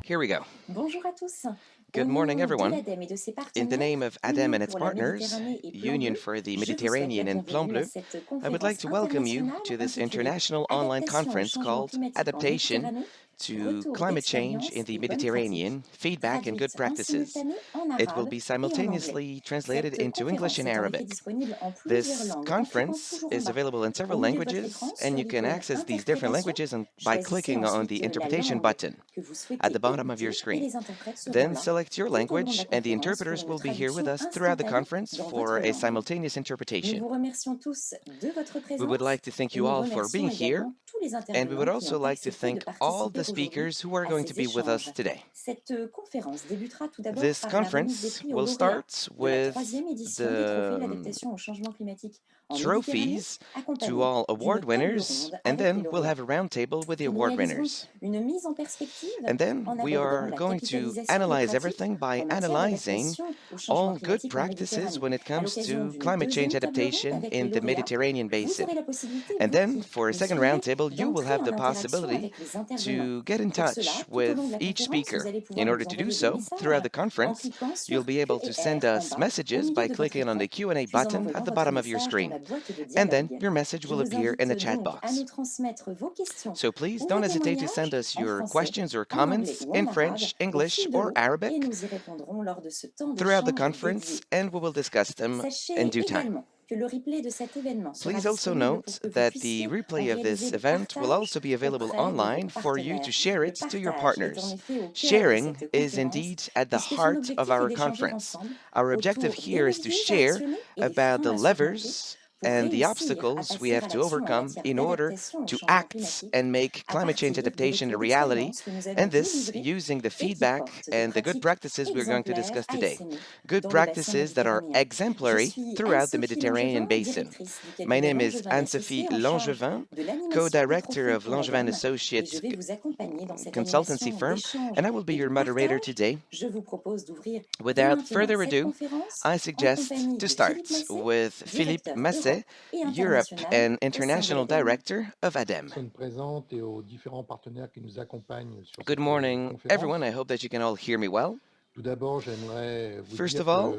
Here we go. Bonjour à tous. Good morning, everyone. ADEME et de ses In the name of Union ADEME and its pour la partners, Méditerranée et Plan Union Bleu, for the je vous souhaite la Mediterranean and Plan bienvenue à Bleu, cette I would like conférence to welcome you internationale to this intitulée international online Adaptation au conference changement called climatique en Adaptation Méditerranée, to retours Climate Change in d'expériences the et bonnes pratiques, Mediterranéen, Feedback and Good traduite en Practices. simultané en It will arabe be et en anglais. simultaneously translated Cette into English conférence and est en effet Arabic. disponible en plusieurs This langues en cliquant conference toujours en is bas. available in Au several milieu de votre languages, écran, and sur you can l'icône access these different Interprétation, languages by choisissez clicking on ensuite the la interpretation langue button que vous at the souhaitez bottom of your écouter et screen. les interprètes seront Then là select your tout au long de language, la and the conférence pour interpreters une will be here with traduction us throughout the instantanée conference dans for votre a langue. simultaneous Nous interpretation. vous remercions tous de votre We would présence like to thank et you nous all for being remercions here, également tous les and we would intervenants qui also ont like to accepté de thank all participer the aujourd'hui speakers who are à going to ces be with us échanges. today. Cette conférence débutera tout d'abord This par la remise des conference prix aux will lauréats start de la with troisième édition des Trophées de the l'adaptation au changement climatique en Méditerranée, trophies to accompagnée all d'une award table winners, ronde and avec les then we'll lauréats. have a roundtable with the Nous award réaliserons winners. une mise en perspective And then en we abordant are la going to capitalisation des analyze pratiques everything by en matière analyzing d'adaptation au changement all good climatique en practices Méditerranée. when it À comes l'occasion to d'une climate change deuxième table ronde adaptation avec les in the lauréats, Mediterranean vous basin. aurez la possibilité, And vous then, qui for a nous second suivez, roundtable, you will d'entrer have en the interaction possibility avec les intervenants. to get in Pour touch cela, tout au long de with la each conférence, vous speaker. allez In pouvoir order nous to do envoyer des so, throughout messages the en conference, cliquant you'll sur be able to send Q&R en us bas au messages milieu by de votre clicking on the écran, Q&A puis en button at envoyant the votre bottom of your message dans screen. la boîte de And then dialogue. your message Je will vous appear in invite the chat donc à nous box. transmettre vos questions So please ou don't vos hesitate to témoignages send us en your français, questions or en anglais comments ou in en arabe French, au English, fil de or l'eau et Arabic nous y répondrons lors de ce temps throughout the d'échange conference, dédié. and we will discuss them in Sachez due time. également que le replay de cet événement sera Please also disponible note pour que vous that the puissiez en replay of réaliser this le event will partage also be available auprès de vos online for you to partenaires. share Le it to your partage est en partners. effet au cœur de Sharing cette is conférence, indeed at the puisque son heart of objectif est our d'échanger conference. ensemble Our objective autour des here is to leviers à share actionner et des about the freins à surmonter levers pour and the réussir à obstacles we passer have à to l'action en overcome matière in order d'adaptation au to changement act climatique and make à climate change partir des adaptation a retours reality, d'expérience que nous allons and vous this livrer using the et qui feedback portent des and the good pratiques practices we're going to exemplaires discuss à today. essaimer Good dans le bassin practices that are méditerranéen. Je exemplary suis throughout the Anne-Sophie Mediterranean Langevin, basin. directrice du My cabinet name is Langevin et Anne-Sophie associée en charge Langevin, de l'animation des co-director trophées of pour Langevin l'ADEME, et je Associates vais vous accompagner dans cette consultancy animation firm, d'échange and I will be et your de moderator partage. today. Je vous propose d'ouvrir dès Without maintenant further cette ado, conférence I en suggest compagnie to de Philippe start Massé, with Philippe directeur Masset, Europe et Europe international and au sein de International l'ADEME. Director of ADEME. Personnes présentes et aux différents partenaires qui nous accompagnent sur Good cette morning, conférence. everyone. I hope that you can all hear me well. Tout d'abord, j'aimerais vous First dire of all,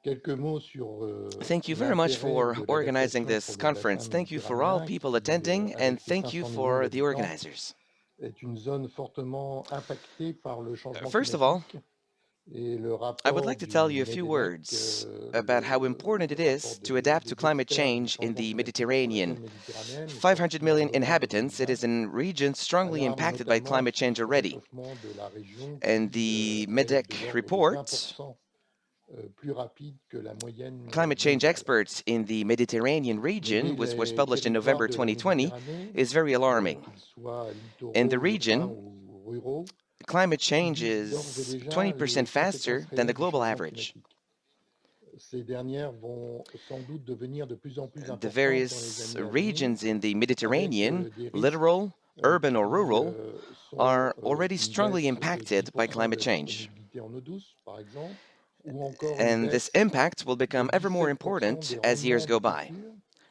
quelques mots sur thank you very much l'intérêt for de organizing l'adaptation this pour le conference. bassin Thank you for all méditerranéen people qui, attending, and avec ses thank you 500 millions for the d'habitants, organizers. est une zone fortement impactée par le changement First of all, climatique. Et le I would rapport like to du tell you a few MEDEMEC, words about how important it le is rapport to adapt des to climate experts du change in changement the climatique pour la zone Mediterranean. méditerranéenne, 500 million sortie de l'Europe inhabitants, it is 2020, a region strongly alarme impacted by notamment climate change sur le already. réchauffement de la région And qui the est de MEDEC l'ordre de report, 20% plus rapide que la moyenne Climate Change mondiale. Experts in the Mediterranean region, Les which was villes et published in territoires November de la 2020, Méditerranée, is very alarming. qu'ils soient In the littoraux, urbains region, ou ruraux, climate change subissent d'ores et is déjà 20% les faster conséquences than the réelles du global changement average. climatique. Ces dernières vont sans doute devenir de plus en plus The importantes dans les various années à venir, regions in the avec Mediterranean, des risques littoral, urban, or qui rural, sont are already une strongly baisse de impacted by 10% climate de change. disponibilité en eau douce, par exemple, ou encore une And this baisse impact will de become ever more 17% important des as years rendements go des by. cultures,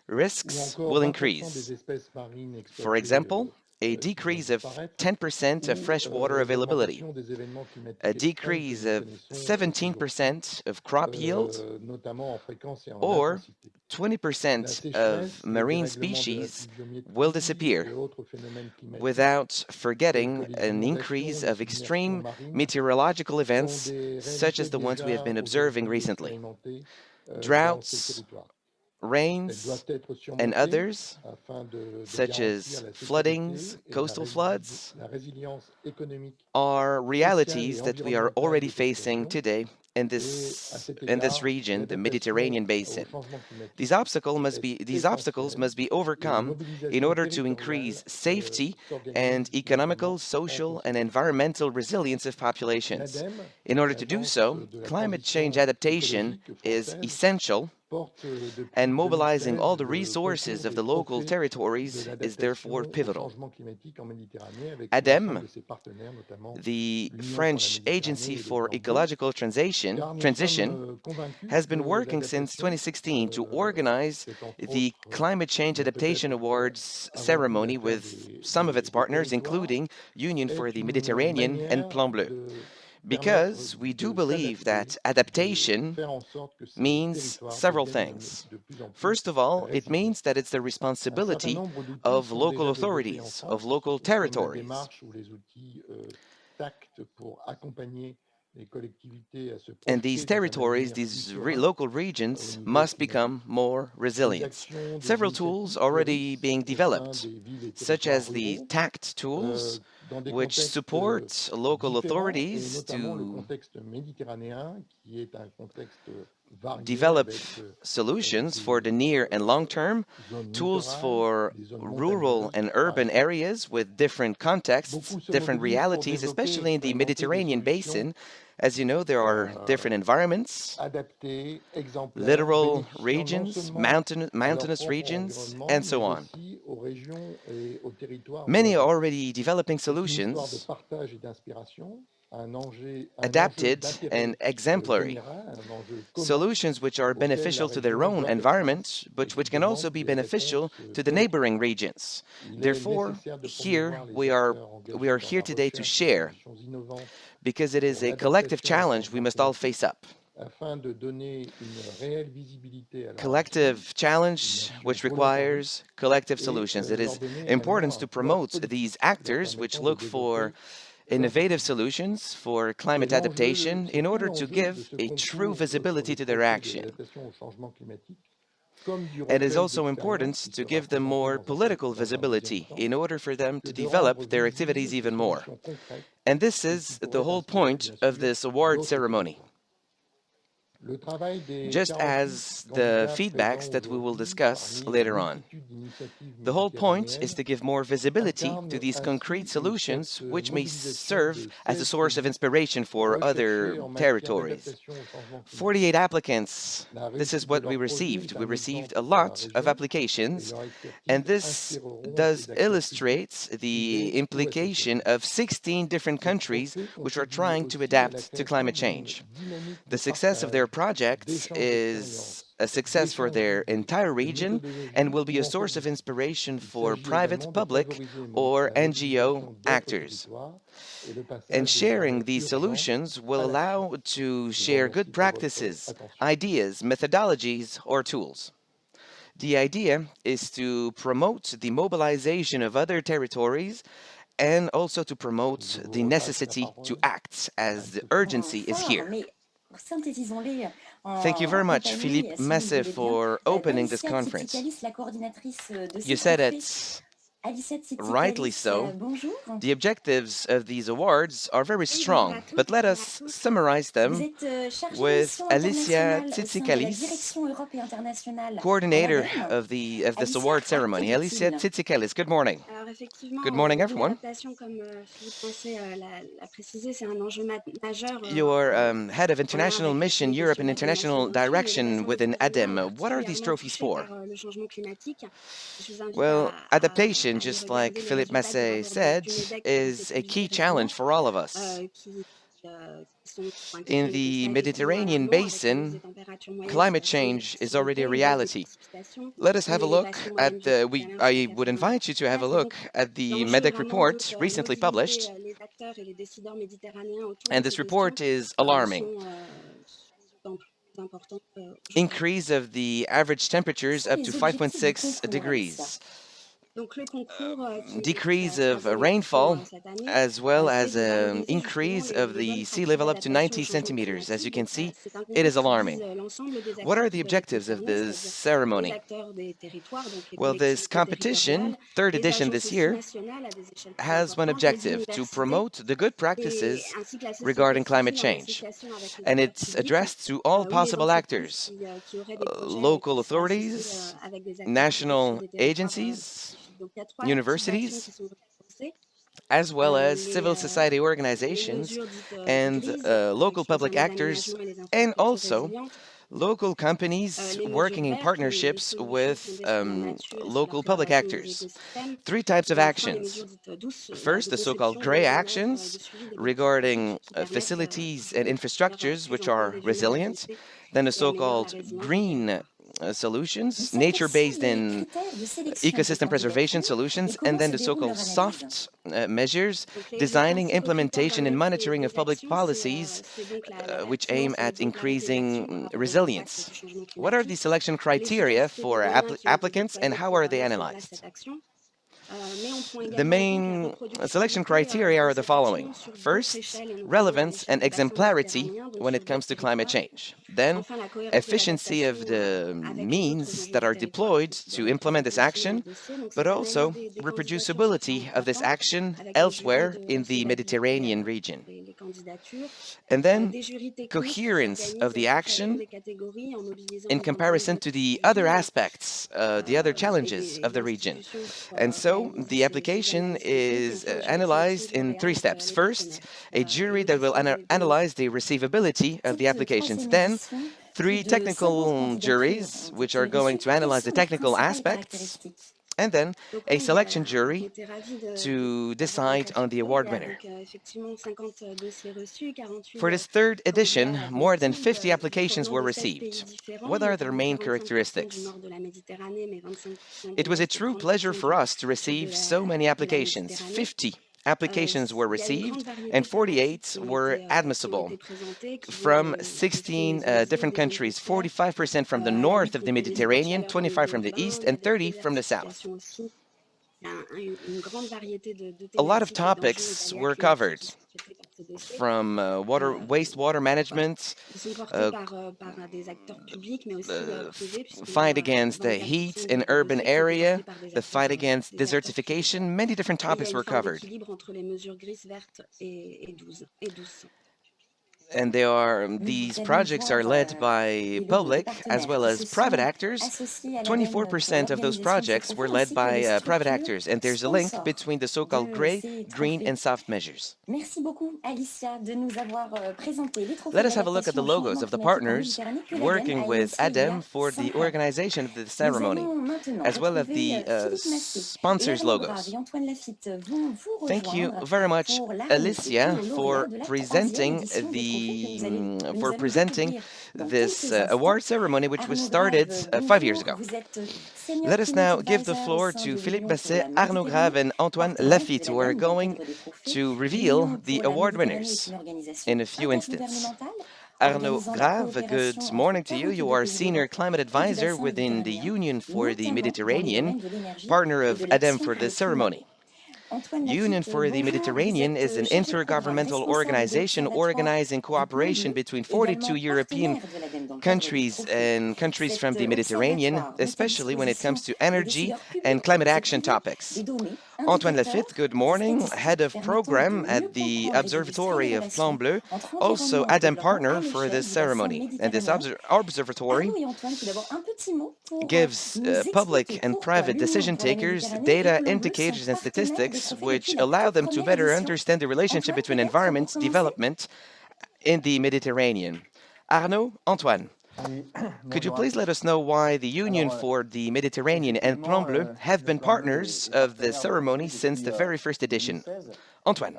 ou Risks encore will 20% increase. des espèces marines For exploitées example, a qui vont decrease of disparaître, 10% of ou freshwater availability, l'augmentation des événements climatiques a extrêmes que decrease nous of connaissons ces jours-ci, 17% of crop yield, notamment en fréquence et en or intensité. La 20% sécheresse, of les marine dérèglements de la species pluviométrie will disappear, et autres phénomènes climatiques without tels que forgetting les an inondations, increase les of submersions extreme marines meteorological sont events des such as réalités the ones we have déjà been observing aujourd'hui recently. expérimentées dans ces Droughts, territoires. Elles rains, doivent être and surmontées others, afin de such garantir as la floodings, sécurité et coastal floods, la résilience économique, are sociale realities et that we are environnementale already de cette facing région. today in Et à this cet in this égard, region, the l'adaptation Mediterranean au basin. changement climatique These obstacles est must be essentielle et une overcome in mobilisation order to territoriale increase safety and s'organise economical, notamment en social, and conséquence. environmental resilience of populations. L'ADEME, In order to do l'Agence so, de la climate change transition adaptation écologique is française, essential and mobilizing all the resources of the local territories is therefore pivotal. ADEME, the French Agency for Ecological Transition, has been working since 2016 to organize the Climate Change Adaptation Awards ceremony with some of its partners, including Union for the Mediterranean and Plan Bleu. Because we do believe that adaptation means several things. First of all, it means that it's the responsibility of local authorities, of local territories. And these territories, these local regions, must become more resilient. Several tools already being developed, such as the TACT tools, which support local authorities to develop solutions for the near and long term, tools for rural and urban areas with different contexts, different realities, especially in the Mediterranean basin. As you know, there are different environments, littoral regions, mountainous regions, and so on. Many are already developing solutions adapted and exemplary, solutions which are beneficial to their own environment, but which can also be beneficial to the neighboring regions. Therefore, we are here today to share, because it is a collective challenge we must all face up. Collective challenge which requires collective solutions. It is important to promote these actors which look for innovative solutions for climate adaptation in order to give a true visibility to their action. It is also important to give them more political visibility in order for them to develop their activities even more. And this is the whole point of this award ceremony. Just as the feedbacks that we will discuss later on. The whole point is to give more visibility to these concrete solutions which may serve as a source of inspiration for other territories. 48 applicants, this is what we received. We received a lot of applications, and this does illustrate the implication of 16 different countries which are trying to adapt to climate change. The success of their projects is a success for their entire region and will be a source of inspiration for private, public, or NGO actors. And sharing these solutions will allow to share good practices, ideas, methodologies, or tools. The idea is to promote the mobilization of other territories and also to promote the necessity to act, as the urgency is here. Thank you very much, Philippe Massé, for opening this conference. You said it rightly so. The objectives of these awards are very strong, but let us summarize them with Alicia Tsitsikalis, coordinator of this award ceremony. Alicia Tsitsikalis, good morning. Good morning, everyone. You are head of International Mission Europe and International Direction within ADEME. What are these trophies for? Well, adaptation, just like Philippe Massé said, is a key challenge for all of us. In the Mediterranean basin, climate change is already a reality. Let us have a look at I would invite you to have a look at the MEDEC report recently published. And this report is alarming. Increase of the average temperatures up to 5.6 degrees. Decrease of rainfall, as well as an increase of the sea level up to 90 centimeters. As you can see, it is alarming. What are the objectives of this ceremony? Well, this competition, third edition this year, has one objective: to promote the good practices regarding climate change. And it's addressed to all possible actors, local authorities, national agencies, universities, as well as civil society organizations and local public actors, and also local companies working in partnerships with local public actors. Three types of actions. First, the so-called gray actions regarding facilities and infrastructures which are resilient. Then the so-called green solutions, nature-based and ecosystem preservation solutions, and then the so-called soft measures, designing, implementation, and monitoring of public policies which aim at increasing resilience. What are the selection criteria for applicants and how are they analyzed? The main selection criteria are the following. First, relevance and exemplarity when it comes to climate change. Then, efficiency of the means that are deployed to implement this action, but also reproducibility of this action elsewhere in the Mediterranean region. And then, coherence of the action in comparison to the other aspects, the other challenges of the region. And so the application is analyzed in three steps. First, a jury that will analyze the receivability of the applications. Then, three technical juries, which are going to analyze the technical aspects. And then a selection jury to decide on the award winner. For this third edition, more than 50 applications were received. What are their main characteristics? It was a true pleasure for us to receive so many applications. 50 applications were received and 48 were admissible from 16 different countries, 45% from the north of the Mediterranean, 25 from the east, and 30 from the south. A lot of topics were covered, from wastewater management, fight against the heat in urban area, the fight against desertification. Many different topics were covered. And these projects are led by public as well as private actors. 24% of those projects were led by private actors, and there's a link between the so-called gray, green, and soft measures. Let us have a look at the logos of the partners working with ADEME for the organization of the ceremony, as well as the sponsors' logos. Thank you very much, Alicia, for presenting this award ceremony, which was started 5 years ago. Let us now give the floor to Philippe Basset, Arnaud Grave, and Antoine Lafitte, who are going to reveal the award winners in a few instants. Arnaud Grave, good morning to you. You are Senior Climate Advisor within the Union for the Mediterranean, partner of ADEME for this ceremony. Union for the Mediterranean is an intergovernmental organization organized in cooperation between 42 European countries and countries from the Mediterranean, especially when it comes to energy and climate action topics. Antoine Lafitte, good morning, Head of Program at the Observatory of Plan Bleu, also ADEME partner for this ceremony. And this observatory gives public and private decision takers data, indicators, and statistics which allow them to better understand the relationship between environment development in the Mediterranean. Arnaud, Antoine, could you please let us know why the Union for the Mediterranean and Plan Bleu have been partners of the ceremony since the very first edition? Antoine.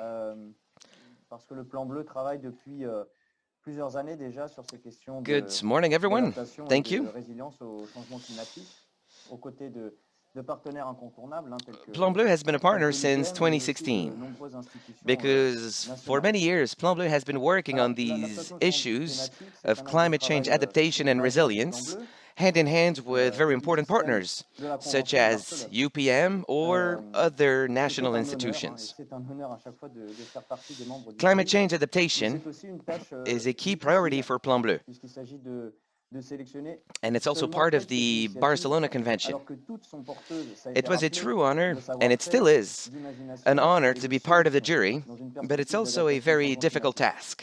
Good morning, everyone. Thank you. Plan Bleu has been a partner since 2016 because for many years, Plan Bleu has been working on these issues of climate change adaptation and resilience hand in hand with very important partners such as UPM or other national institutions. Climate change adaptation is a key priority for Plan Bleu. And it's also part of the Barcelona Convention. It was a true honor, and it still is, an honor to be part of the jury, but it's also a very difficult task,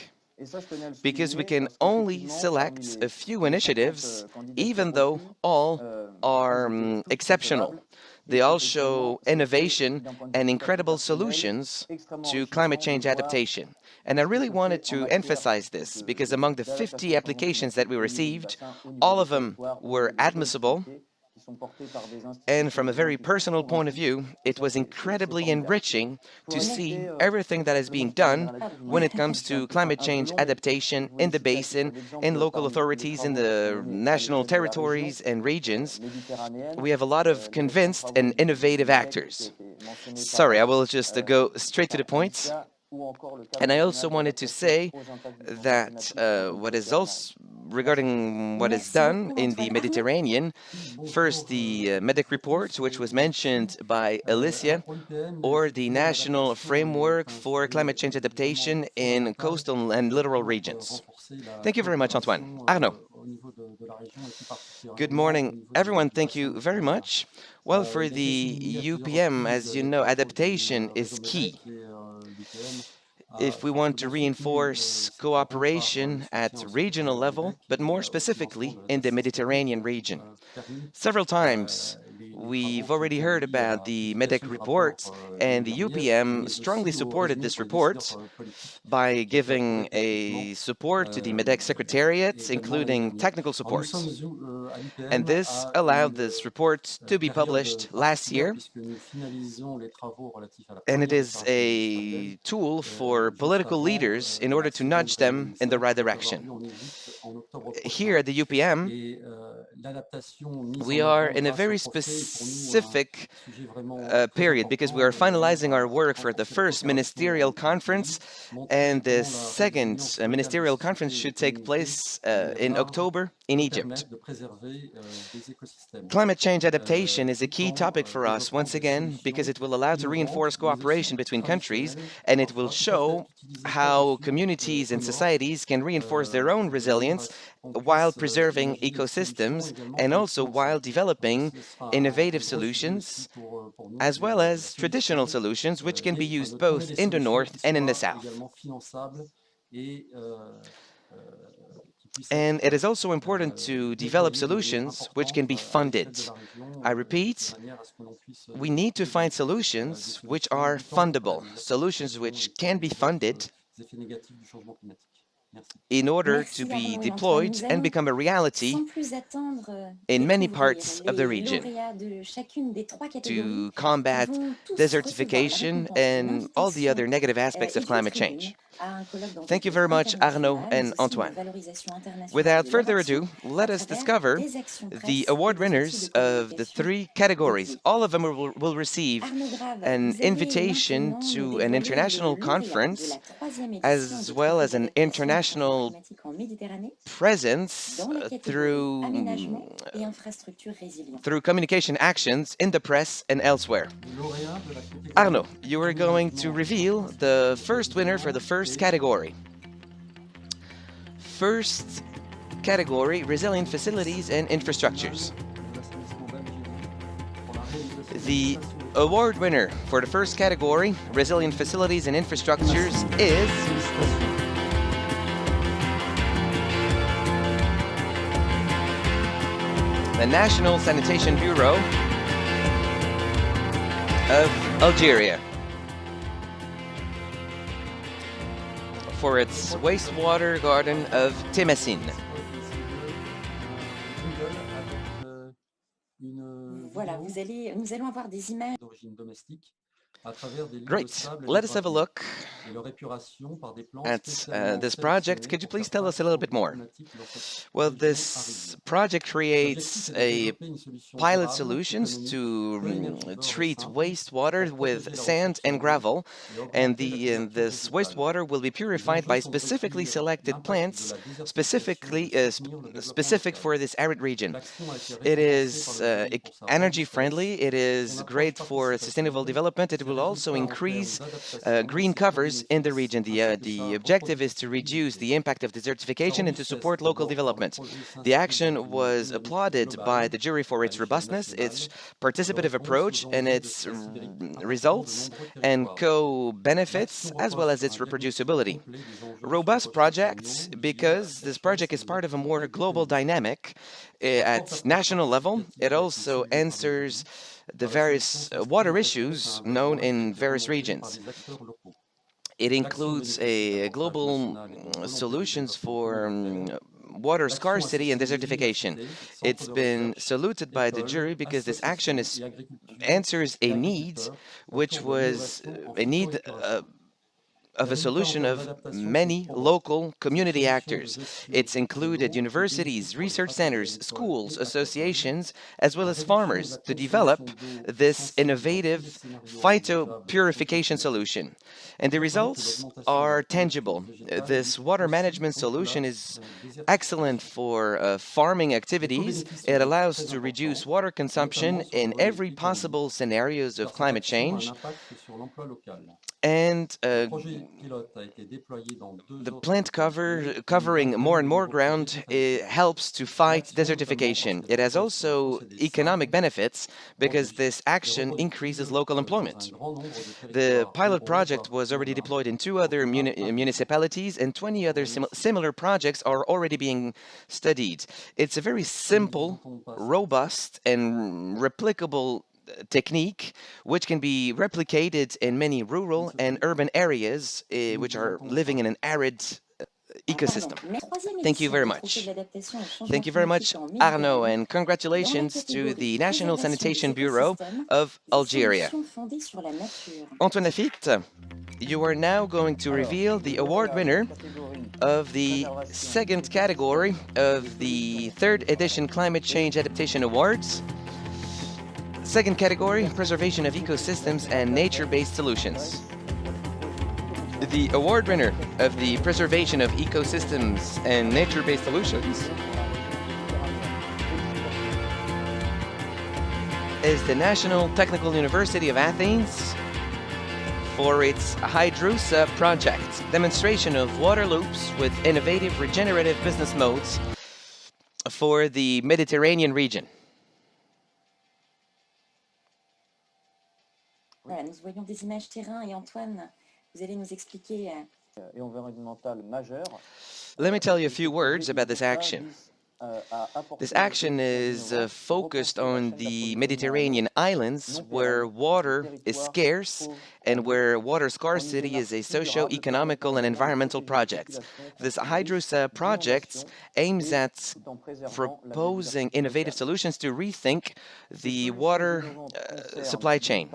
because we can only select a few initiatives, even though all are exceptional. They all show innovation and incredible solutions to climate change adaptation. And I really wanted to emphasize this because among the 50 applications that we received, all of them were admissible. And from a very personal point of view, it was incredibly enriching to see everything that is being done when it comes to climate change adaptation in the basin, in local authorities, in the national territories and regions. We have a lot of convinced and innovative actors. Sorry, I will just go straight to the point. And I also wanted to say that what is also regarding what is done in the Mediterranean, first the MEDIC report, which was mentioned by Alicia, or the National Framework for Climate Change Adaptation in Coastal and Littoral Regions. Thank you very much, Antoine. Arnaud. Good morning, everyone. Thank you very much. Well, for the UPM, as you know, adaptation is key. If we want to reinforce cooperation at regional level, but more specifically in the Mediterranean region. Several times we've already heard about the MEDEC report, and the UPM strongly supported this report by giving a support to the MEDEC secretariat, including technical support. And this allowed this report to be published last year, and it is a tool for political leaders in order to nudge them in the right direction. Here at the UPM, we are in a very specific period because we are finalizing our work for the first ministerial conference, and the second ministerial conference should take place in October in Egypt. Climate change adaptation is a key topic for us, once again, because it will allow to reinforce cooperation between countries, and it will show how communities and societies can reinforce their own resilience while preserving ecosystems and also while developing innovative solutions, as well as traditional solutions which can be used both in the north and in the south. And it is also important to develop solutions which can be funded. I repeat, we need to find solutions which are fundable, solutions which can be funded in order to be deployed and become a reality in many parts of the region to combat desertification and all the other negative aspects of climate change. Thank you very much, Arnaud and Antoine. Without further ado, let us discover the award winners of the 3 categories. All of them will receive an invitation to an international conference, as well as an international presence through communication actions in the press and elsewhere. Arnaud, you are going to reveal the first winner for the first category. First category, resilient facilities and infrastructures. The award winner for the first category, resilient facilities and infrastructures, is the National Sanitation Bureau of Algeria for its wastewater garden of Temessine. Voilà, nous allons avoir des images. Great. Let us have a look at this project. Could you please tell us a little bit more? Well, this project creates a pilot solutions to treat wastewater with sand and gravel, and this wastewater will be purified by specifically selected plants, specific for this arid region. It is energy friendly. It is great for sustainable development. It will also increase green covers farmers in the region. The objective is to reduce the impact of desertification and to support local development. The action was applauded by the jury for its robustness, its participative approach, and its results and co-benefits, as well as its reproducibility. Robust projects because this project is part of a more global dynamic at national level. It also answers the various water issues known in various regions. It includes a global solutions for water scarcity and desertification. It's been saluted by the jury because this action answers a need, which was a need of a solution of many local community actors. It's included universities, research centers, schools, associations, as well as farmers to develop this innovative phytopurification solution. And the results are tangible. This water management solution is excellent for farming activities. It allows to reduce water consumption in every possible scenarios of climate change. And the plant covering more and more ground helps to fight desertification. It has also economic benefits because this action increases local employment. The pilot project was already deployed in 2 other municipalities, and 20 other similar projects are already being studied. It's a very simple, robust, and replicable technique which can be replicated in many rural and urban areas which are living in an arid ecosystem. Thank you very much. Thank you very much, Arnaud, and congratulations to the National Sanitation Bureau of Algeria. Antoine Lafitte, you are now going to reveal the award winner of the 2nd category of the 3rd edition Climate Change Adaptation Awards. 2nd category, preservation of ecosystems and nature-based solutions. The award winner of the preservation of ecosystems and nature-based solutions is the National Technical University of Athens for its Hydrousa project, demonstration of water loops with innovative regenerative business modes for the Mediterranean region. Voilà, nous voyons des images terrain et Antoine, vous allez nous expliquer. Let me tell you a few words about this action. This action is focused on the Mediterranean islands where water is scarce and where water scarcity is a socio-economical and environmental project. This Hydrousa project aims at proposing innovative solutions to rethink the water supply chain.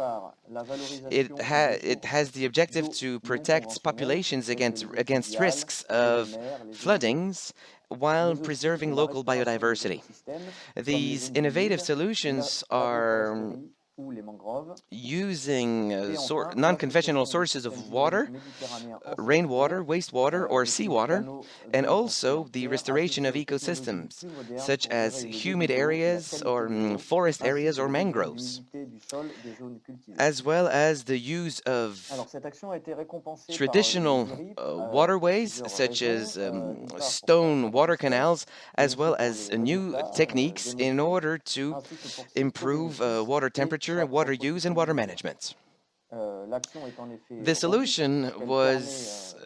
It has the objective to protect populations against risks of floodings while preserving local biodiversity. These innovative solutions are using non-conventional sources of water, rainwater, wastewater, or seawater, and also the restoration of ecosystems, such as humid areas or forest areas or mangroves, as well as the use of traditional waterways, such as stone water canals, as well as new techniques in order to improve water temperature, water use, and water management. The solution was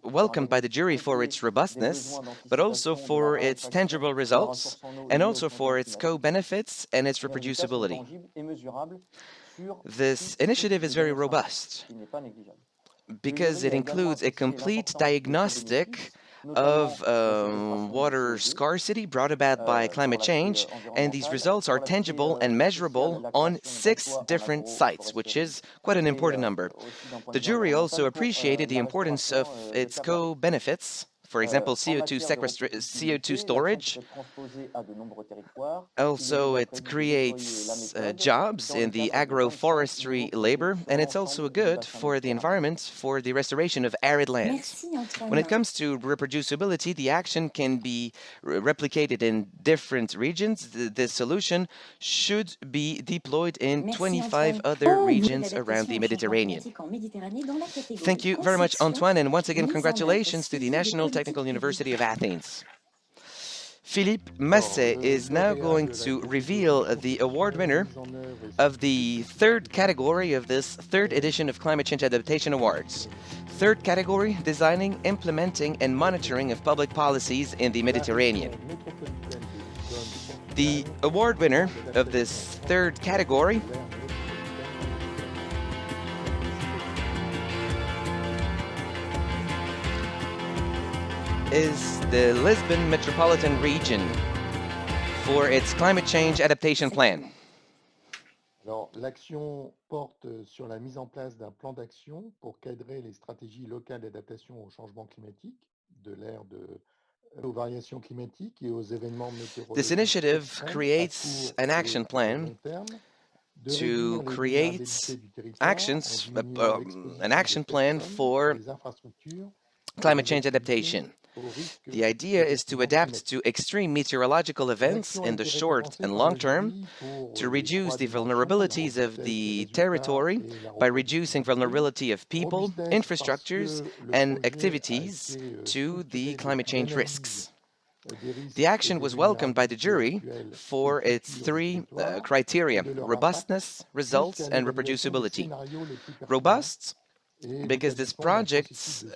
welcomed by the jury for its robustness, but also for its tangible results, and also for its co-benefits and its reproducibility. This initiative is very robust because it includes a complete diagnostic of water scarcity brought about by climate change, and these results are tangible and measurable on 6 different sites, which is quite an important number. The jury also appreciated the importance of its co-benefits for example, CO2 storage. Also, it creates jobs in the agroforestry labor, and it's also good for the environment for the restoration of arid lands. Merci Antoine. When it comes to reproducibility, the action can be replicated in different regions. This solution should be deployed in Merci, 25 Antoine. other Oh, regions l'adaptation around the au changement Mediterranean. climatique en Méditerranée dans la catégorie Thank you very much, conception, Antoine, and once again, mise en œuvre, congratulations to the suivi des National politiques Technical University of publiques. Athens. Philippe Masset is now going to reveal the award winner of the third category of this third edition of Climate Change Adaptation Awards. Third category, designing, implementing, and monitoring of public policies in the Mediterranean. The award winner of this third category is the Lisbon Metropolitan Region for its Climate Change Adaptation Plan. Alors, l'action porte sur la mise en place d'un plan d'action pour cadrer les stratégies locales d'adaptation au changement climatique, de l'ère aux variations climatiques et aux événements météorologiques. This initiative extrêmes à creates court an et action à plan long terme, de to réduire les create vulnérabilités du territoire actions, en diminuant l'exposition an action des plan personnes, for des infrastructures, climate des change activités adaptation. au risque The idea is to d'effondrement adapt climatique. to extreme meteorological events L'action a in the été short récompensée and par long term l'Algérie pour to les reduce trois the dimensions, la vulnerabilities of recette, les the résultats territory et la by reducing reproducibilité. vulnerability of people, Robustesse parce infrastructures, que le and projet a activities été to the structuré climate depuis change l'analyse risks. des risques The et action des was welcomed by the jury vulnérabilités for actuelles et its futures du three territoire criteria: et de leur robustness, impact results, jusqu'à and l'évaluation des reproducibility. scénarios les plus pertinents Robust, et because this l'établissement d'un project processus de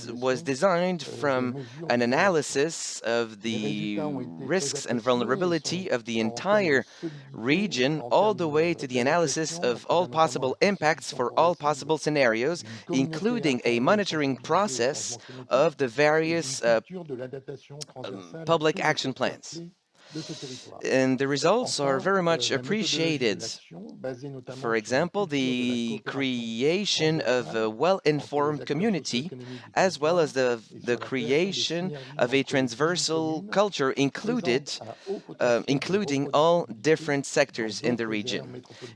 suivi was évaluation designed des from mesures an de prévention. analysis of Les the résultats ont été très risks and appréciés et vulnerability sont of the en termes de entire solidité, region, en all the termes way to the analysis d'adaptation, of all à travers notamment possible la impacts constitution for all progressive possible scenarios, d'une communauté including a informée et monitoring sensibilisée au process changement climatique of the et d'une various culture de l'adaptation transversale à public tous les action secteurs plans. clés de ce territoire. And the results are Enfin, very much la méthodologie de appreciated. l'action, basée notamment For sur la example, culture de la the coopération creation of a transversale entre les well-informed acteurs community, socio-économiques du as well as territoire the et sur la création des creation synergies of a entre les vies transversal communes culture included, présente un haut potentiel de including all reproductibilité different dans sectors in the d'autres aires region.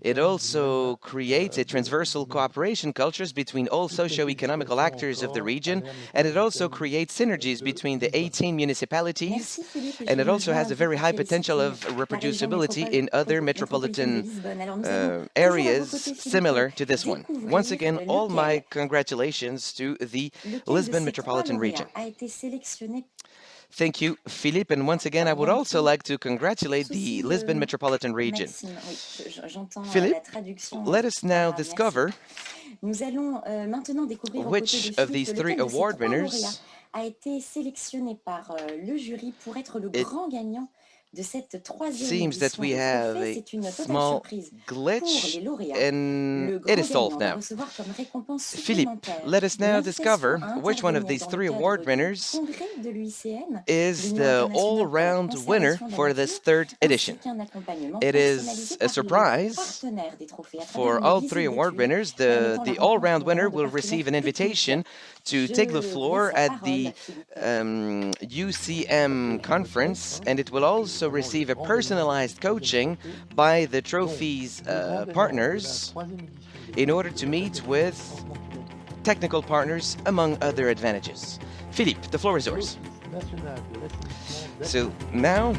It métropolitaines also même creates a transversal du même cooperation cultures between all Toutes les socio-economical félicitations actors of the encore à region, l'ère and it also métropolitaine creates synergies de between the Lisbonne. 18 municipalities, Merci Philippe, et and je it me also joins has à a vous very pour high potential féliciter of la région reproducibility in other métropolitaine de metropolitan Lisbonne. Alors nous allons toujours à vos areas côtés, Philippe, similar to this one. Once découvrir again, all my lequel congratulations to the de Lisbon ces trois Metropolitan Region. lauréats a été sélectionné. Thank you, Philippe. And once again, I would also like to congratulate the Lisbon Metropolitan Region. Maxime, oui, j'entends la Philippe, traduction. let us now Merci. discover Nous allons maintenant découvrir aux which côtés de of these Philippe three lequel de ces award trois lauréats winners a été sélectionné par le jury pour être le It grand gagnant de cette troisième seems that édition we des have Trophées. a C'est une totale small surprise pour glitch, les lauréats. and Le it grand is solved gagnant va now. recevoir comme récompense Philippe, supplémentaire let us de now l'invitation discover à which one of intervenir these dans le three cadre award du winners congrès de l'UICN, is l'Union the internationale pour la all-round winner conservation de for la this nature, third ainsi edition. qu'un accompagnement It personnalisé is a par les surprise partenaires des trophées à travers for une all visite three award d'études winners. permettant la The all-round rencontre winner de will receive an partenaires techniques. invitation to take the Je floor laisse la at parole the à Philippe. UCM conference, and it will also receive a personalized coaching by the Trophées partners in order to meet with technical partners, among other advantages. Philippe, the floor is yours. So now,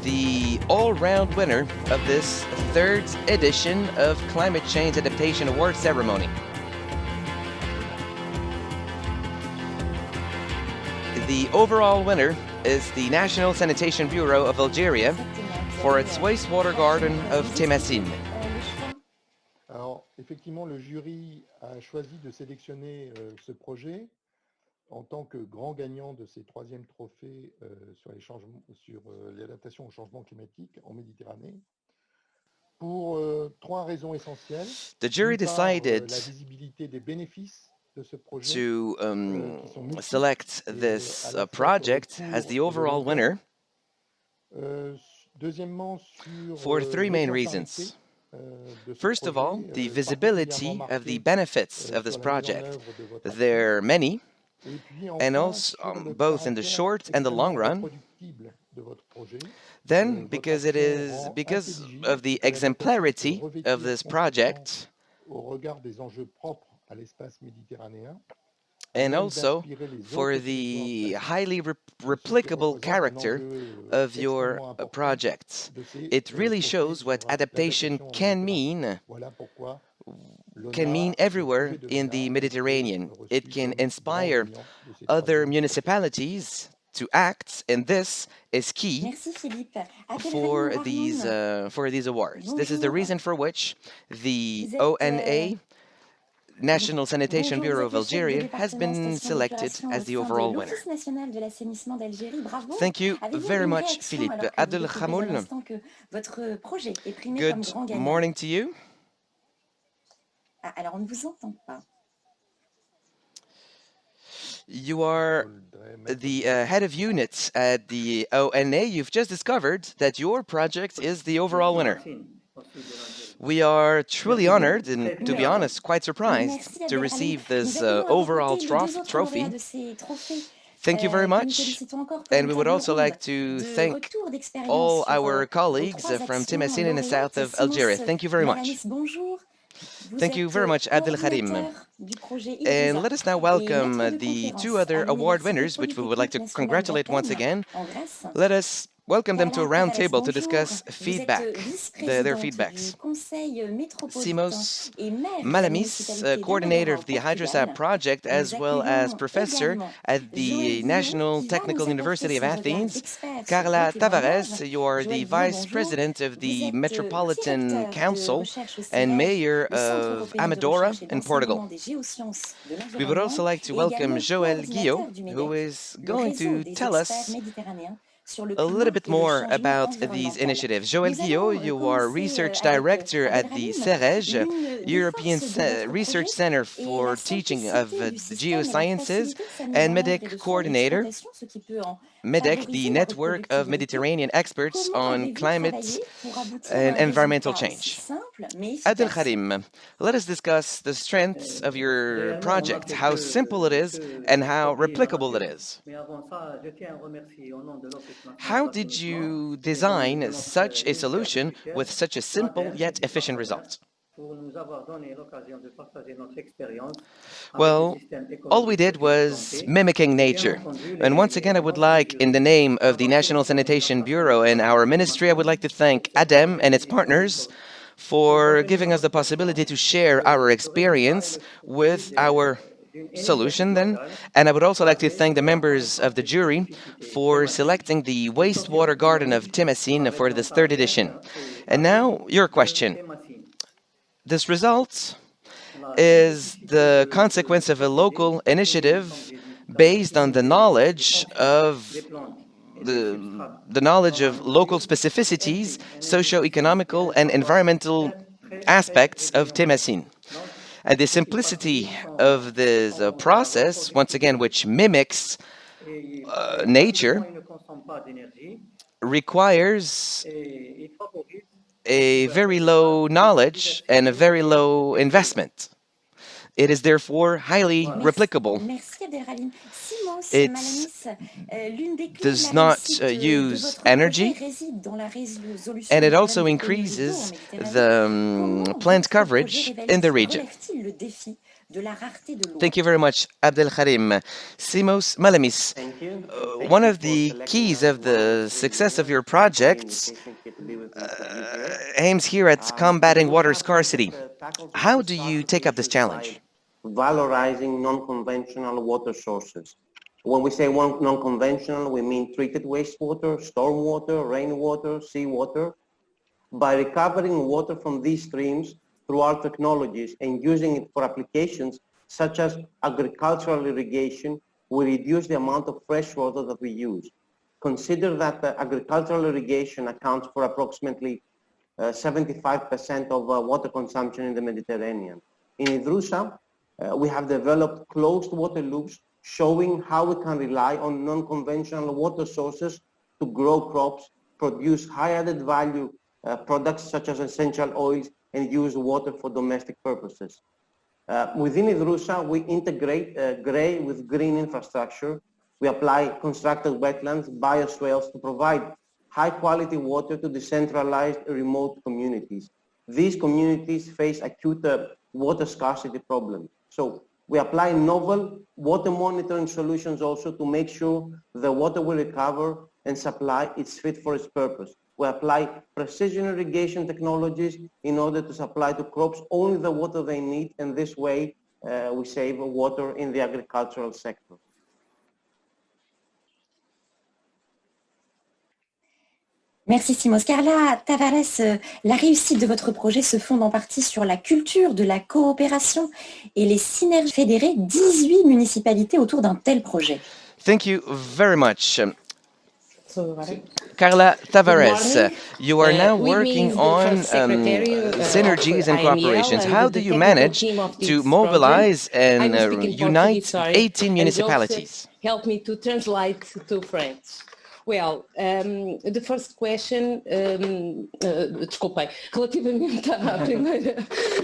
the all-round winner of this third edition of Climate Change Adaptation Awards ceremony. The overall winner is the National Sanitation Bureau of Algeria for its wastewater garden of Temassine. Alors, effectivement, le jury a choisi de sélectionner ce projet en tant que grand gagnant de ces troisièmes trophées sur l'adaptation au changement climatique en Méditerranée pour trois raisons essentielles. The jury decided la visibilité des bénéfices de ce projet to select this project as the overall winner for three main reasons. First of all, the visibility of the benefits of this project. There are many, and also both in the short and the long run. Then, because of the exemplarity of this project, and also for the highly replicable character of your projects, it really shows what adaptation can mean everywhere in the Mediterranean. It can inspire other municipalities to act, and this is key Merci Philippe. for these awards. This is the reason for which the ONA, National Sanitation Bureau of Algeria, has been selected as the overall winner. Thank you very much, Philippe. Abdel Khamoul, good morning to you. Ah, alors on ne vous entend pas. You are the head of units at the ONA. You've just discovered that your project is the overall winner. We are truly honored and, to be honest, quite surprised to receive this overall trophy. Thank you very much. And we would also like to thank all our colleagues from Temasin in the south of Algeria. Thank you very much. Thank you very much, Abdel Karim. And let us now welcome the two other award winners, which we would like to congratulate once again. Let us welcome them to a round table to discuss their feedbacks. Simos Malamis, coordinator of the HydroSAP project, as well as professor at the National Technical University of Athens. Carla Tavares, you are the vice president of the Metropolitan Council and mayor of Amadora in Portugal. We would also like to welcome Joël Guillot, who is going to tell us a little bit more about these initiatives. Joël Guillot, you are research director at the CEREG, European Research Center for Teaching of Geosciences, and MEDEC coordinator. MEDEC, the Network of Mediterranean Experts on Climate and Environmental Change. Abdel Karim, let us discuss the strengths of your project, how simple it is and how replicable it is. How did you design such a solution with such a simple yet efficient result? Well, all we did was mimicking nature. And once again, I would like, in the name of the National Sanitation Bureau and our ministry, I would like to thank ADEME and its partners for giving us the possibility to share our experience with our solution then. And I would also like to thank the members of the jury for selecting the wastewater garden of Temasin for this third edition. And now, your question. This result is the consequence of a local initiative based on the knowledge of local specificities, socio-economical and environmental aspects of Temasin. And the simplicity of this process, once again, which mimics nature, requires a very low knowledge and a very low investment. It is therefore highly replicable. It does not use energy, and it also increases the plant coverage in the region. Thank you very much, Abdel Karim. Simos Malamis, one of the keys of the success of your projects aims here at combating water scarcity. How do you take up this challenge? Valorizing non-conventional water sources. When we say non-conventional, we mean treated wastewater, stormwater, rainwater, seawater. By recovering water from these streams through our technologies and using it for applications such as agricultural irrigation, we reduce the amount of fresh water that we use. Consider that agricultural irrigation accounts for approximately 75% of water consumption in the Mediterranean. In Idroussa, we have developed closed water loops showing how we can rely on non-conventional water sources to grow crops, produce high added value products such as essential oils, and use water for domestic purposes. Within Idrusa, we integrate grey with green infrastructure. We apply constructed wetlands, bioswales to provide high-quality water to decentralized remote communities. These communities face acute water scarcity problems. So we apply novel water monitoring solutions also to make sure the water we recover and supply is fit for its purpose. We apply precision irrigation technologies in order to supply to crops only the water they need, and this way we save water in the agricultural sector. Merci Simos. Carla Tavares, la réussite de votre projet se fonde en partie sur la culture de la coopération et les synergies fédérées 18 municipalités autour d'un tel projet. Thank you very much. Carla Tavares, you are now working on synergies and cooperations. How do you manage to mobilize and unite 18 municipalities? Help me to translate to French. Well, the first question, desculpem, relativamente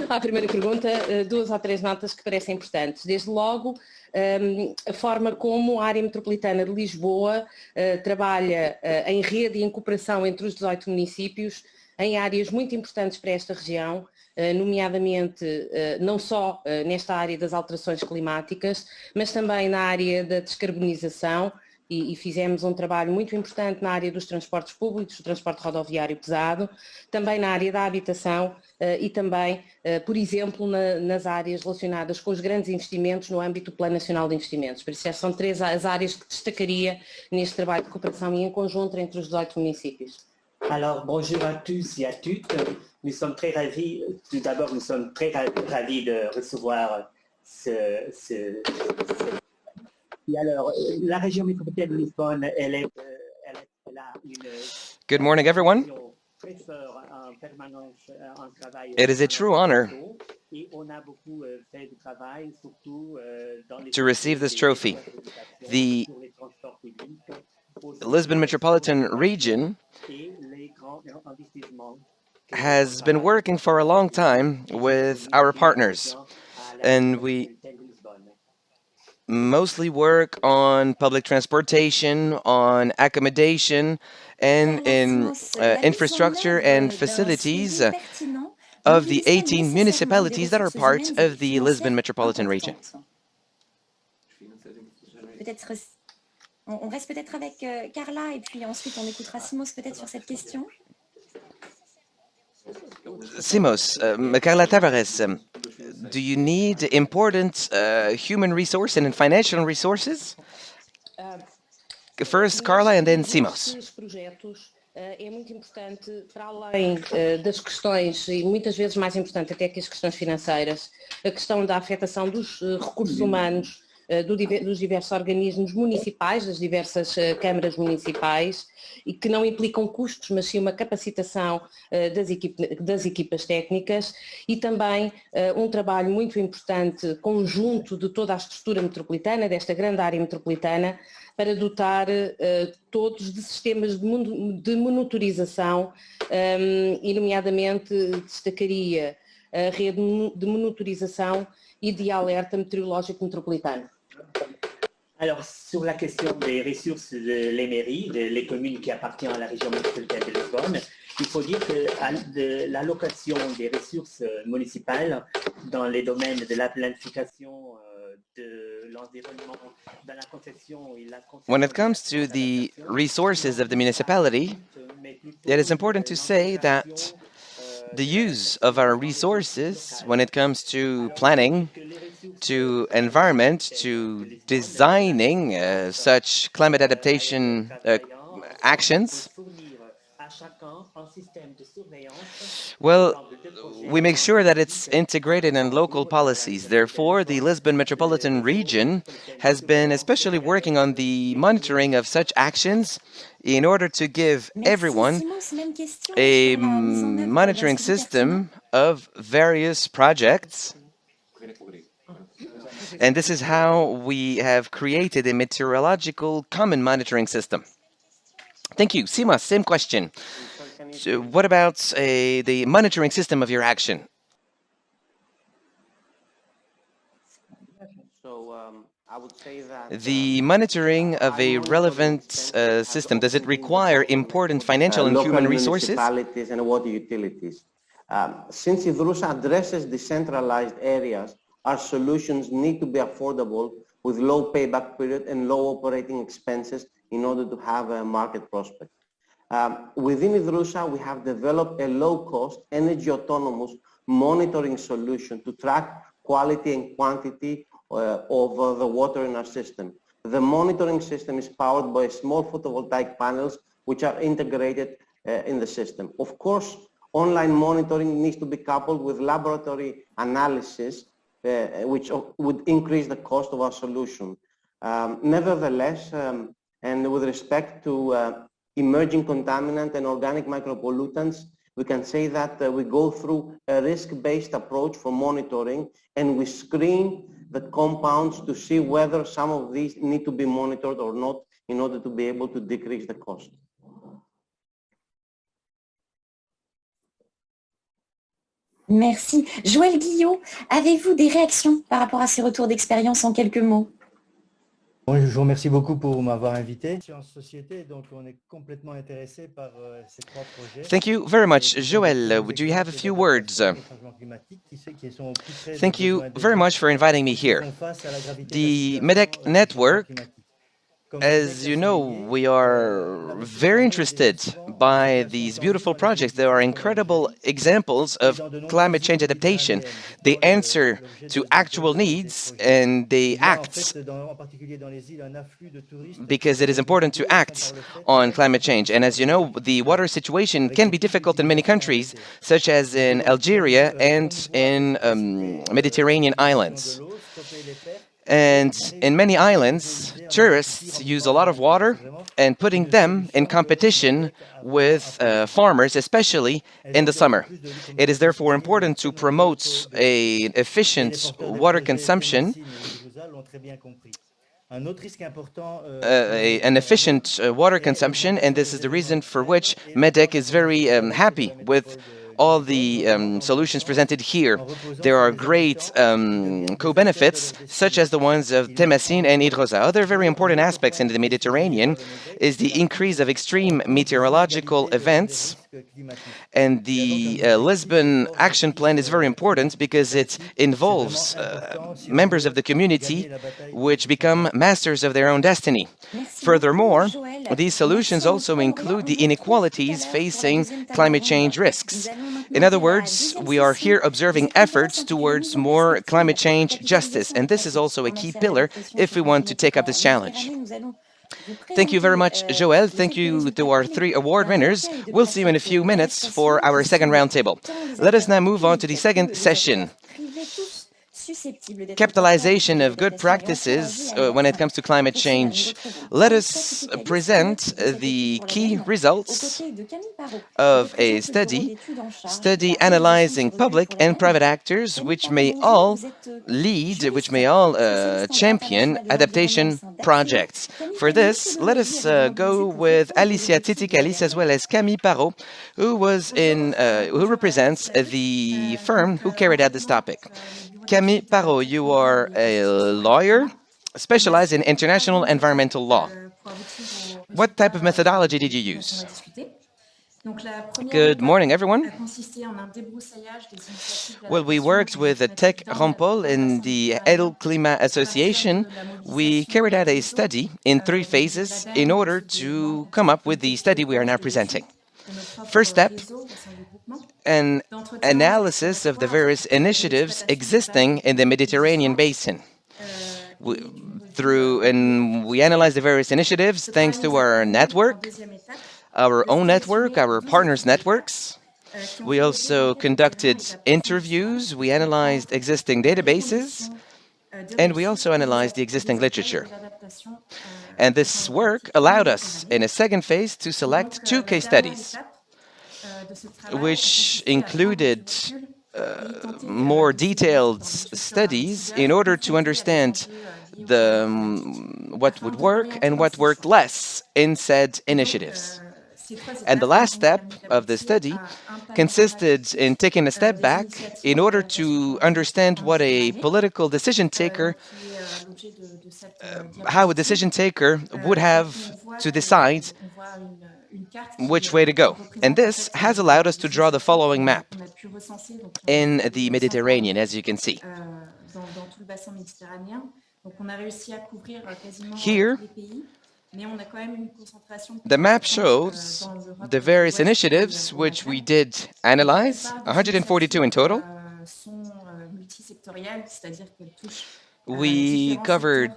à primeira pergunta, duas ou três notas que parecem importantes. Desde logo, a forma como a área metropolitana de Lisboa trabalha em rede e em cooperação entre os 18 municípios em áreas muito importantes para esta região, nomeadamente não só nesta área das alterações climáticas, mas também na área da descarbonização, e fizemos um trabalho muito importante na área dos transportes públicos, do transporte rodoviário pesado, também na área da habitação e também, por exemplo, nas áreas relacionadas com os grandes investimentos no âmbito do Plano Nacional de Investimentos. Por isso, são três as áreas que destacaria neste trabalho de cooperação e em conjunto entre os 18 municípios. Alors, bonjour à tous et à toutes. Nous sommes très ravis, tout d'abord, nous sommes très ravis de recevoir Et alors, la région métropolitaine de Lisbonne, elle a une... Good morning, everyone. très fort en permanence en travail. It is a true honor Et on a beaucoup fait de travail, surtout dans les... to receive this trophy. The pour les transports publics, Lisbon Metropolitan Region et les grands investissements. has been working for a long time with our partners, and we mostly work on public transportation, on accommodation, and in infrastructure and facilities of the 18 municipalities that are part of the Lisbon Metropolitan Region. On reste peut-être avec Carla et puis ensuite on écoutera Simos peut-être sur cette question. Simos, Carla Tavares, do you need important human resource and financial resources? First Carla and then Simos. É muito importante, para além das questões, e muitas vezes mais importante até que as questões financeiras, a questão da afetação dos recursos humanos, dos diversos organismos municipais, das diversas câmaras municipais, e que não implicam custos, mas sim uma capacitação das equipas técnicas, e também um trabalho muito importante conjunto de toda a estrutura metropolitana, desta grande área metropolitana, para dotar todos de sistemas de monitorização, e nomeadamente destacaria a rede de monitorização e de alerta meteorológico metropolitano. Alors, sur la question des ressources des mairies, des communes qui appartiennent à la région métropolitaine de Lisbonne, il faut dire que l'allocation des ressources municipales dans les domaines de la planification, de l'environnement, dans la concession et la concession... When it comes to the resources of the municipality, it is important to say that the use of our resources when it comes to planning, to environment, to designing such climate adaptation actions, well, we make sure that it's integrated in local policies. Therefore, the Lisbon Metropolitan Region has been especially working on the monitoring of such actions in order to give everyone a monitoring system of various projects. And this is how we have created a meteorological common monitoring system. Thank you. Sima, same question. So what about the monitoring system of your action? The monitoring of a relevant system, does it require important financial and local human resources? municipalities and water utilities. Since IDRUSA addresses decentralized areas, our solutions need to be affordable with low payback period and low operating expenses in order to have a market prospect. Within IDRUSA, we have developed a low-cost, energy-autonomous monitoring solution to track quality and quantity of the water in our system. The monitoring system is powered by small photovoltaic panels which are integrated in the system. Of course, online monitoring needs to be coupled with laboratory analysis which would increase the cost of our solution. Nevertheless, and with respect to emerging contaminant and organic micropollutants, we can say that we go through a risk-based approach for monitoring, and we screen the compounds to see whether some of these need to be monitored or not in order to be able to decrease the cost. Merci. Joël Guillot, avez-vous des réactions par rapport à ces retours d'expérience en quelques mots? Bon, je vous remercie beaucoup pour m'avoir invité. Sciences Société, donc on est complètement intéressé par ces trois projets. Thank you very much. Joël, do you have a few words? Thank you very much for inviting me here. The MEDEC network, as you know, we are very interested by these beautiful projects. There are incredible examples of climate change adaptation. They answer to actual needs and they act because it is important to act on climate change. And as you know, the water situation can be difficult in many countries, such as in Algeria and in Mediterranean islands. And in many islands, tourists use a lot of water and putting them in competition with farmers, especially in the summer. It is therefore important to promote an efficient water consumption, and this is the reason for which MEDEC is very happy with all the solutions presented here. There are great co-benefits, such as the ones of Temacine and Hydrosa. Other very important aspects in the Mediterranean is the increase of extreme meteorological events. And the Lisbon Action Plan is very important because it involves members of the community which become masters of their own destiny. Furthermore, these solutions also include the inequalities facing climate change risks. In other words, we are here observing efforts towards more climate change justice, and this is also a key pillar if we want to take up this challenge. Thank you very much, Joël. Thank you to our three award winners. We'll see you in a few minutes for our second roundtable. Let us now move on to the second session. Capitalization of good practices when it comes to climate change. Let us present the key results of a study analyzing public and private actors which may all champion adaptation projects. For this, let us go with Alicia Titikalis as well as Camille Parot, who represents the firm who carried out this topic. Camille Parot, you are a lawyer specialized in international environmental law. What type of methodology did you use? Good morning, everyone. Well, we worked with the Tech Rampol in the El Climat Association. We carried out a study in 3 phases in order to come up with the study we are now presenting. First step, an analysis of the various initiatives existing in the Mediterranean basin. We analyze the various initiatives thanks to our network, our own network, our partners' networks. We also conducted interviews, we analyzed existing databases, and we also analyzed the existing literature. And this work allowed us, in a second phase, to select 2 case studies, which included more detailed studies in order to understand what would work and what worked less in said initiatives. And the last step of the study consisted in taking a step back in order to understand what a political decision taker, how a decision taker would have to decide which way to go. And this has allowed us to draw the following map in the Mediterranean, as you can see. Here, the map shows the various initiatives which we did analyze, 142 in total. We covered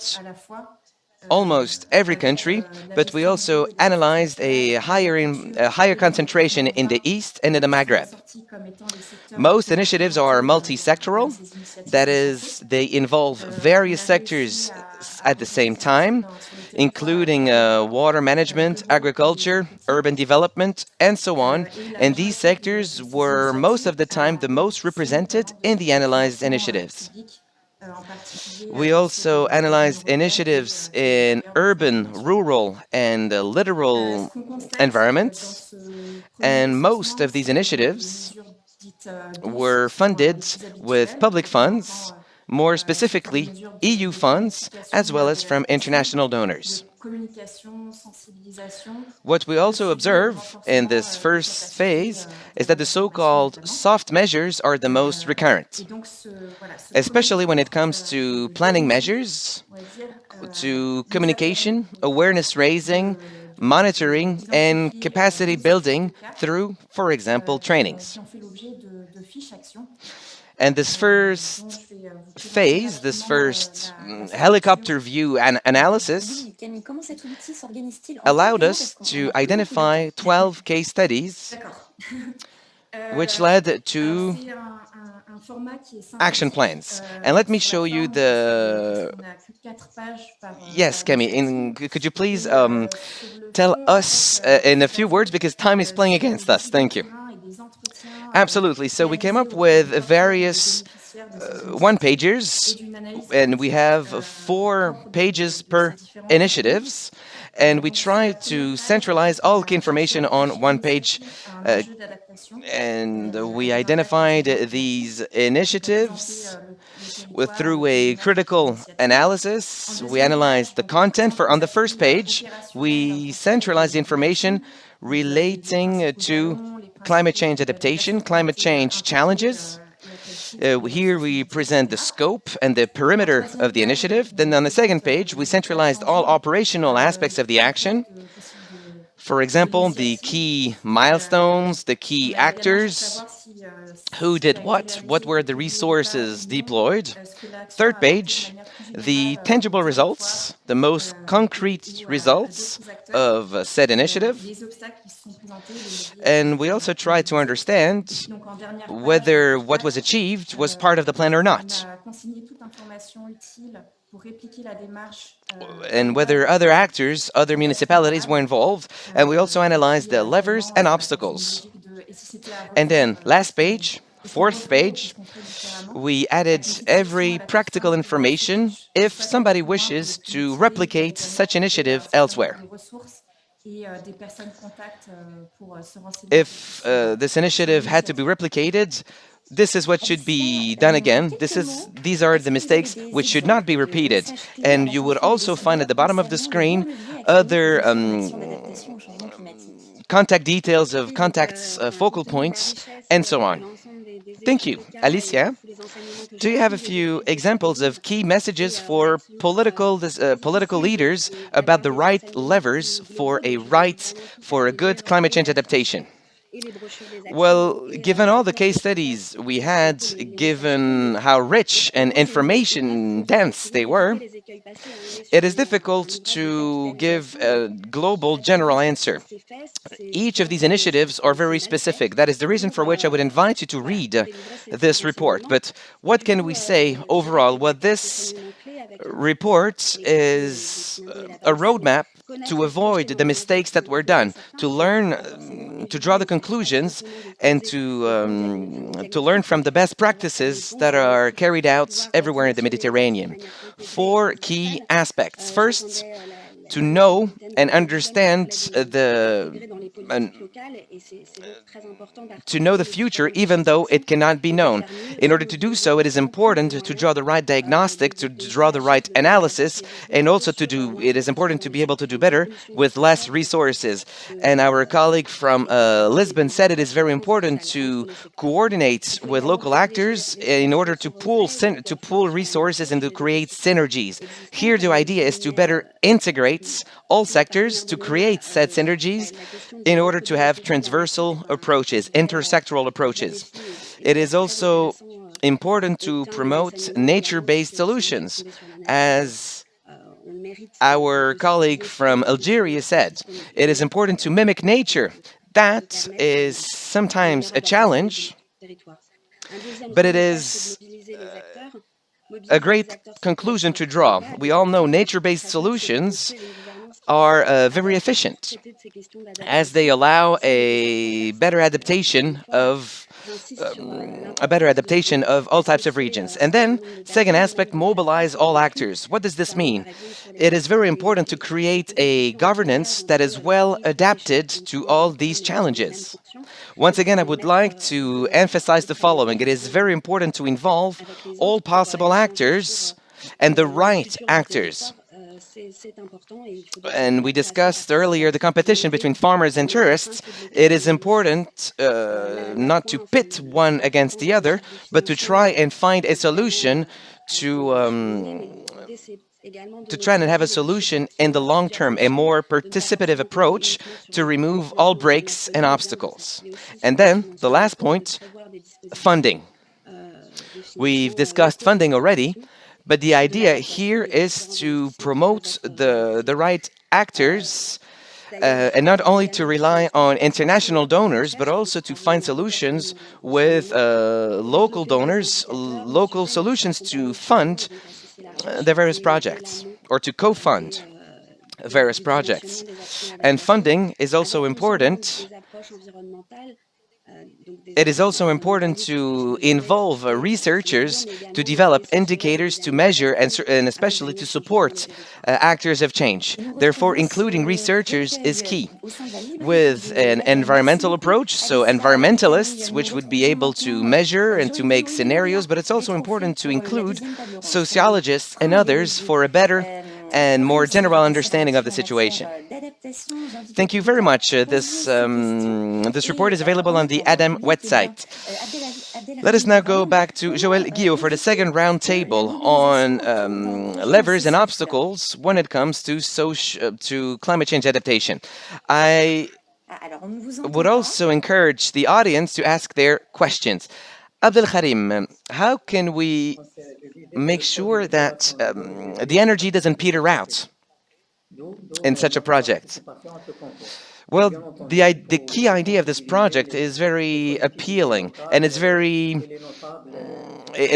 almost every country, but we also analyzed a higher concentration in the East and in the Maghreb. Most initiatives are multi-sectoral, that is, they involve various sectors at the same time, including water management, agriculture, urban development, and so on. And these sectors were most of the time the most represented in the analyzed initiatives. We also analyzed initiatives in urban, rural, and littoral environments, and most of these initiatives were funded with public funds, more specifically EU funds, as well as from international donors. What we also observe in this first phase is that the so-called soft measures are the most recurrent, especially when it comes to planning measures, to communication, awareness raising, monitoring, and capacity building through, for example, trainings. And this first phase, this first helicopter view analysis allowed us to identify 12 case studies, which led to action plans. And let me show you the... Yes, Camille, could you please tell us in a few words, because time is playing against us. Thank you. Absolutely. So we came up with various one-pagers, and we have 4 pages per initiatives, and we try to centralize all key information on one page. And we identified these initiatives through a critical analysis. We analyzed the content. On the first page, we centralized the information relating to climate change adaptation, climate change challenges. Here we present the scope and the perimeter of the initiative. Then on the second page, we centralized all operational aspects of the action. For example, the key milestones, the key actors, who did what were the resources deployed. Third page, the tangible results, the most concrete results of said initiative. And we also tried to understand whether what was achieved was part of the plan or not, and whether other actors, other municipalities were involved. And we also analyzed the levers and obstacles. And then last page, fourth page, we added every practical information if somebody wishes to replicate such initiative elsewhere. If this initiative had to be replicated, this is what should be done again. These are the mistakes which should not be repeated. And you would also find at the bottom of the screen other contact details of contacts, focal points, and so on. Thank you. Alicia, do you have a few examples of key messages for political leaders about the right levers for a good climate change adaptation? Well, given all the case studies we had, given how rich and information dense they were, it is difficult to give a global general answer. Each of these initiatives are very specific. That is the reason for which I would invite you to read this report. But what can we say overall? Well, this report is a roadmap to avoid the mistakes that were done, to learn, to draw the conclusions, and to learn from the best practices that are carried out everywhere in the Mediterranean. 4 key aspects. First, to know and understand to know the future, even though it cannot be known. In order to do so, it is important to draw the right diagnostic, to draw the right analysis, and also it is important to be able to do better with less resources. And our colleague from Lisbon said it is very important to coordinate with local actors in order to pool resources and to create synergies. Here, the idea is to better integrate all sectors to create said synergies in order to have transversal approaches, intersectoral approaches. It is also important to promote nature-based solutions. As our colleague from Algeria said, it is important to mimic nature. That is sometimes a challenge, but it is a great conclusion to draw. We all know nature-based solutions are very efficient, as they allow a better adaptation of all types of regions. And then, second aspect, mobilize all actors. What does this mean? It is very important to create a governance that is well adapted to all these challenges. Once again, I would like to emphasize the following. It is very important to involve all possible actors and the right actors. And we discussed earlier the competition between farmers and tourists. It is important not to pit one against the other, but to try and find a solution to try and have a solution in the long term, a more participative approach to remove all breaks and obstacles. And then, the last point, funding. We've discussed funding already, but the idea here is to promote the right actors and not only to rely on international donors, but also to find solutions with local donors, local solutions to fund the various projects or to co-fund various projects. And funding is also important. It is also important to involve researchers to develop indicators to measure and especially to support actors of change. Therefore, including researchers is key. With an environmental approach, so environmentalists, which would be able to measure and to make scenarios, but it's also important to include sociologists and others for a better and more general understanding of the situation. Thank you very much. This report is available on the ADEME website. Let us now go back to Joël Guillot for the second round table on levers and obstacles when it comes to climate change adaptation. I would also encourage the audience to ask their questions. Abdel Karim, how can we make sure that the energy doesn't peter out in such a project? Well, the key idea of this project is very appealing, and it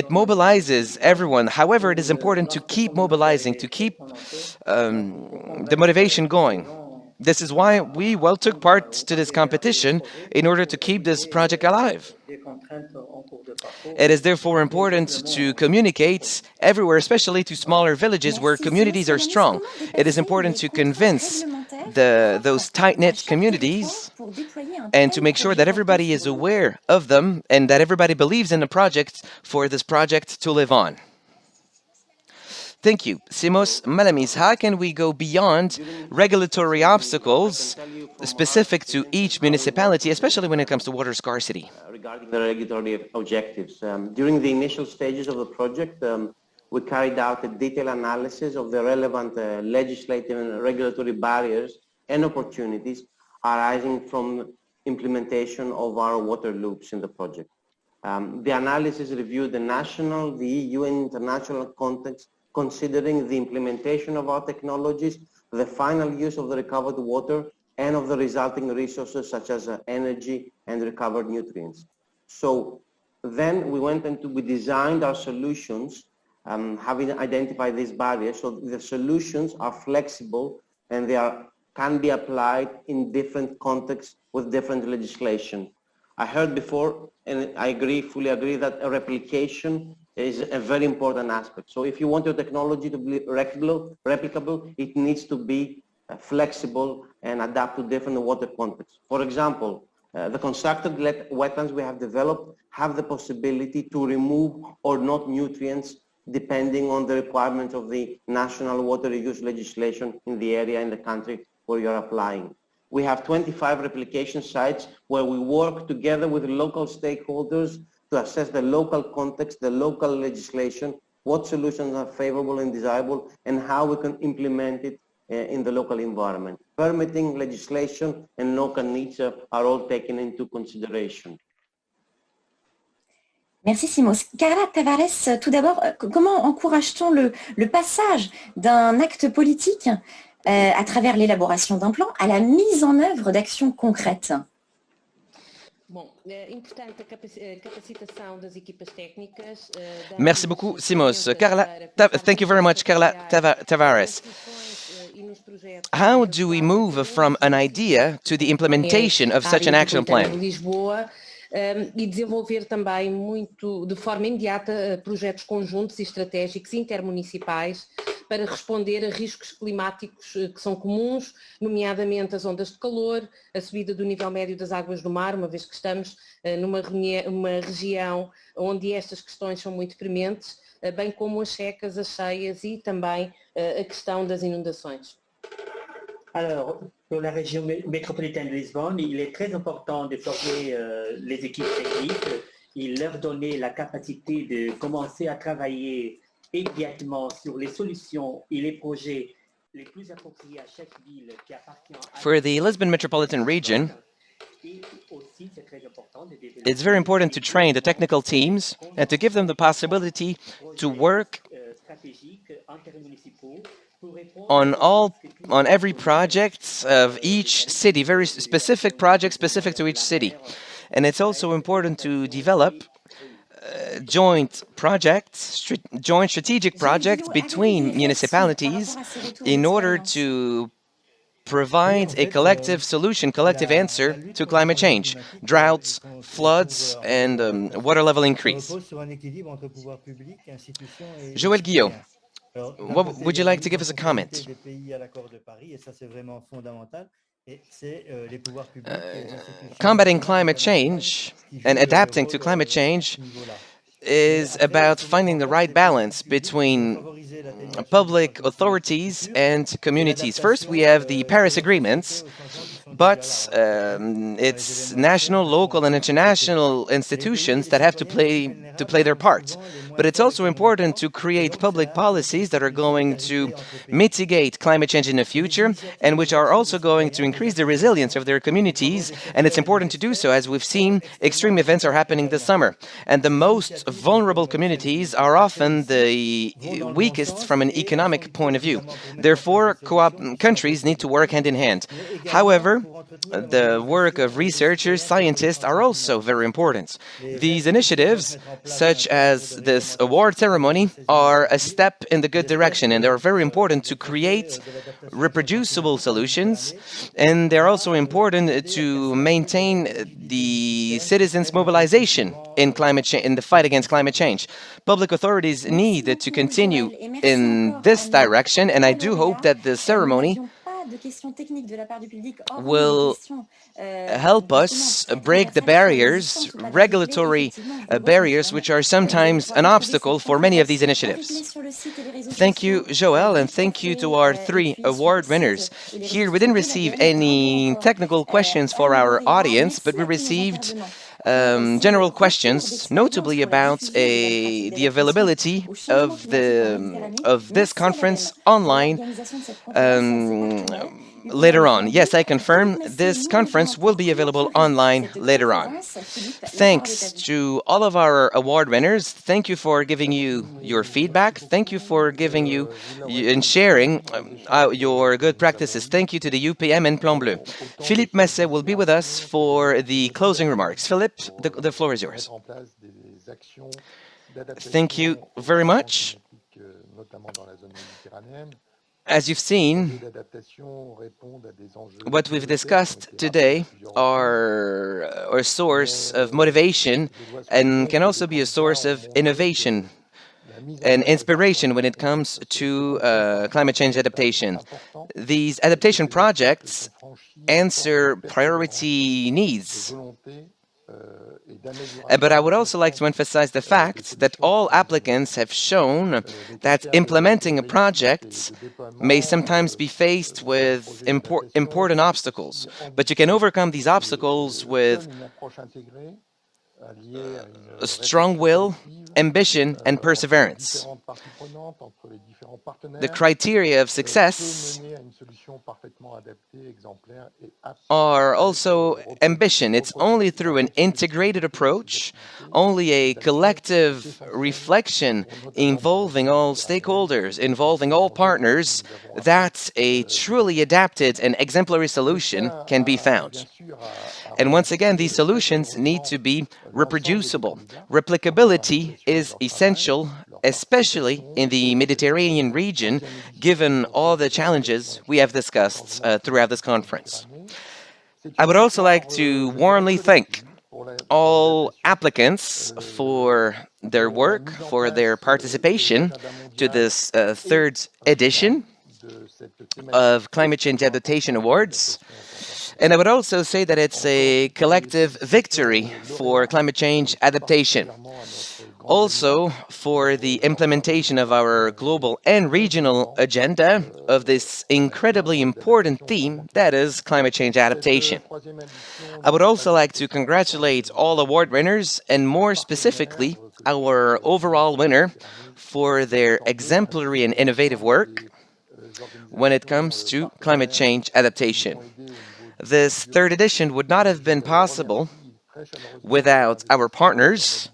mobilizes everyone. However, it is important to keep mobilizing, to keep the motivation going. This is why we took part to this competition in order to keep this project alive. It is therefore important to communicate everywhere, especially to smaller villages where communities are strong. It is important to convince those tight-knit communities and to make sure that everybody is aware of them and that everybody believes in the project for this project to live on. Thank you. Simos Malamis, how can we go beyond regulatory obstacles specific to each municipality, especially when it comes to water scarcity? Regarding the regulatory objectives, during the initial stages of the project, we carried out a detailed analysis of the relevant legislative and regulatory barriers and opportunities arising from implementation of our water loops in the project. The analysis reviewed the national, the EU and international context, considering the implementation of our technologies, the final use of the recovered water, and of the resulting resources such as energy and recovered nutrients. So then we designed our solutions, having identified these barriers, so the solutions are flexible and can be applied in different contexts with different legislation. I heard before, and I fully agree, that a replication is a very important aspect. So if you want your technology to be replicable, it needs to be flexible, and adapt to different water contexts. For example, the constructed wetlands we have developed have the possibility to remove or not nutrients depending on the requirements of the national water use legislation in the area in the country where you're applying. We have 25 replication sites where we work together with local stakeholders to assess the local context, the local legislation, what solutions are favorable and desirable, and how we can implement it in the local environment. Permitting, legislation, and local needs are all taken into consideration. Merci Simos. Carla Tavares, tout d'abord, comment encourage-t-on le passage d'un acte politique à travers l'élaboration d'un plan à la mise en œuvre d'actions concrètes? Merci beaucoup, Simos. Carla, thank you very much, Carla Tavares. How do we move from an idea to the implementation of such an action plan? E desenvolver também muito, de forma imediata, projetos conjuntos e estratégicos intermunicipais para responder a riscos climáticos que são comuns, nomeadamente as ondas de calor, a subida do nível médio das águas do mar, uma vez que estamos numa região onde estas questões são muito prementes, bem como as secas, as cheias e também a questão das inundações. Alors, pour la région métropolitaine de Lisbonne, il est très important de former les équipes techniques et leur donner la capacité de commencer à travailler immédiatement sur les solutions et les projets les plus appropriés à chaque ville qui appartient à... For the Lisbon Metropolitan Region, it's very important to train the technical teams and to give them the possibility to work on every project of each city, very specific project specific to each city. And it's also important to develop joint strategic projects between municipalities in order to provide a collective solution, collective answer to climate change, droughts, floods, and water level increase. Joël Guillot, what would you like to give us a comment? Combating climate change and adapting to climate change is about finding the right balance between public authorities and communities. First, we have the Paris agreements, but it's national, local, and international institutions that have to play their part. But it's also important to create public policies that are going to mitigate climate change in the future and which are also going to increase the resilience of their communities. And it's important to do so, as we've seen, extreme events are happening this summer. And the most vulnerable communities are often the weakest from an economic point of view. Therefore, countries need to work hand in hand. However, the work of researchers, scientists are also very important. These initiatives, such as this award ceremony, are a step in the good direction, and they're very important to create reproducible solutions, and they're also important to maintain the citizens' mobilization in the fight against climate change. Public authorities need to continue in this direction, and I do hope that the ceremony will help us break the barriers, regulatory barriers, which are sometimes an obstacle for many of these initiatives. Thank you, Joël, and thank you to our 3 award winners. Here, we didn't receive any technical questions for our audience, but we received general questions, notably about the availability of this conference online later on. Yes, I confirm this conference will be available online later on. Thanks to all of our award winners. Thank you for giving your feedback. Thank you for giving and sharing your good practices. Thank you to the UPM and Plan Bleu. Philippe Masset will be with us for the closing remarks. Philippe, the floor is yours. Thank you very much. As you've seen, what we've discussed today are a source of motivation and can also be a source of innovation. an inspiration when it comes to climate change adaptation. These adaptation projects answer priority needs. But I would also like to emphasize the fact that all applicants have shown that implementing a project may sometimes be faced with important obstacles, but you can overcome these obstacles with a strong will, ambition, and perseverance. The criteria of success are also ambition. It's only through an integrated approach, only a collective reflection involving all stakeholders, involving all partners, that a truly adapted and exemplary solution can be found. And once again, these solutions need to be reproducible. Replicability is essential, especially in the Mediterranean region, given all the challenges we have discussed throughout this conference. I would also like to warmly thank all applicants for their work, for their participation to this third edition of Climate Change Adaptation Awards. And I would also say that it's a collective victory for climate change adaptation. Also, for the implementation of our global and regional agenda of this incredibly important theme, that is climate change adaptation. I would also like to congratulate all award winners, and more specifically, our overall winner for their exemplary and innovative work when it comes to climate change adaptation. This third edition would not have been possible without our partners,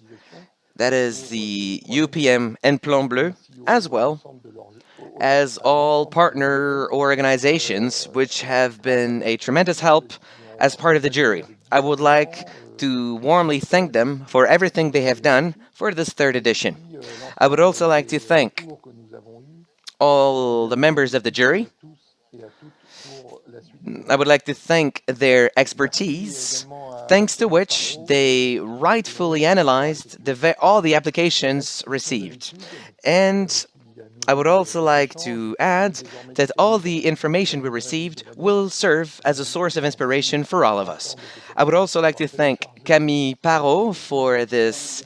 that is the UPM and Plan Bleu, as well as all partner organizations, which have been a tremendous help as part of the jury. I would like to warmly thank them for everything they have done for this third edition. I would also like to thank all the members of the jury. I would like to thank their expertise, thanks to which they rightfully analyzed all the applications received. And I would also like to add that all the information we received will serve as a source of inspiration for all of us. I would also like to thank Camille Parot for this,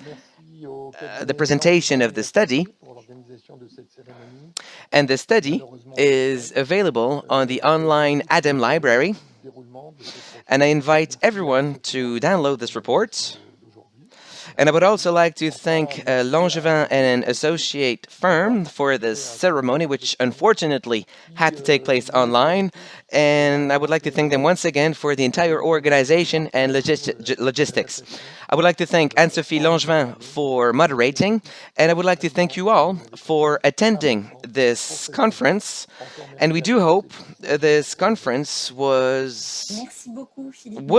the presentation of the study. And the study is available on the online ADEME library. And I invite everyone to download this report. And I would also like to thank Langevin and an associate firm for this ceremony, which unfortunately had to take place online. And I would like to thank them once again for the entire organization and logistics. I would like to thank Anne-Sophie Langevin for moderating, and I would like to thank you all for attending this conference. And we do hope this conference will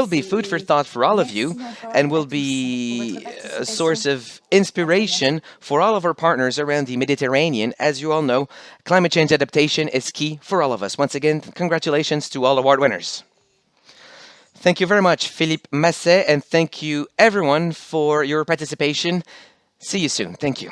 be food for thought for all of you, and will be a source of inspiration for all of our partners around the Mediterranean. As you all know, climate change adaptation is key for all of us. Once again, congratulations to all award winners. Thank you very much, Philippe Masset, and thank you everyone for your participation. See you soon. Thank you.